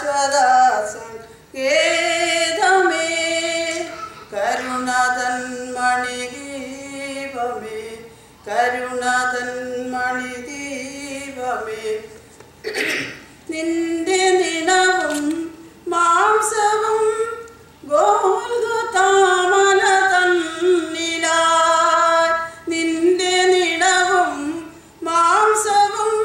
ശാശ്വത സങ്കേതമേ കരുണതൻ മണിദീപമേ കരുണതൻ മണിദീപമേ നിന്റെ നിണവും മാംസവും ഗോൽഗൊഥാമല തന്നിലായി നിന്റെ നിണവും മാംസവും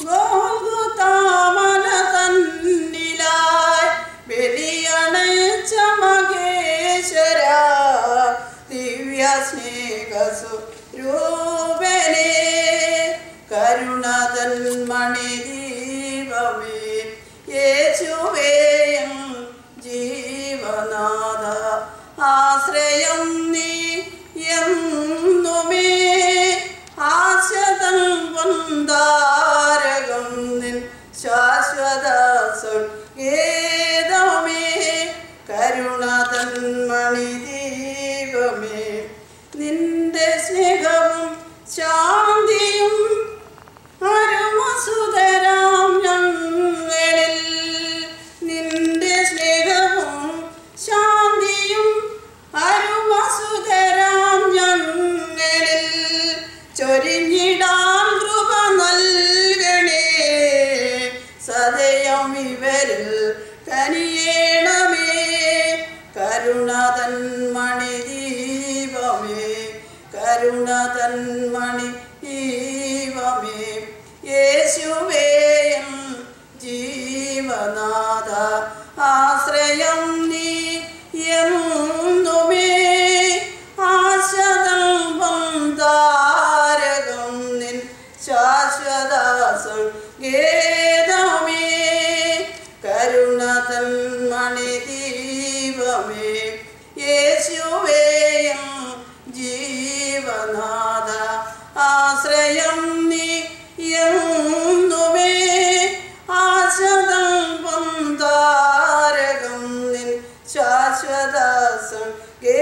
ഗോൽഗൊഥാമല തന്നിലായി ബലിയണച്ച മഹേശ്വര ദിവ്യ സ്നേഹസ്വരൂപനേ കരുണതൻ മണിദീപമേ യേശുവേയം ജീവനാഥ ആശ്രയം നീ എന്നുമേ ആശതൻ വന്താരകം നിൻ ശാശ്വത സങ്കേതമേ കരുണതൻ മണിദീപമേ നിന്റെ സ്നേഹവും ശാന്തിയും അരുമസുതരാം ഞങ്ങളിൽ നിന്റെ സ്നേഹവും ശാന്തിയും അരുമസുതരാം ഞങ്ങളിൽ ചൊരിഞ്ഞിടാൻ കൃപ നൽകണേ സദയം ഇവരിൽ കനിയേണമേ കരുണതൻ മണിദീപമേ കരുണതൻ മണിദീപമേ യേശുവേയം ജീവനാഥ ആശ്രയം നീ എന്നുമേ ആശതം വന്താരകം നിൻ ശാശ്വത സങ്കേതമേ കരുണതൻ മണിദീപമേ യേശുവേയം ജീവനാഥ ആശ്രയം നീ എന്നുമേ ആശതം വന്താരകം നിൻ ശാശ്വത സങ്കേതമേ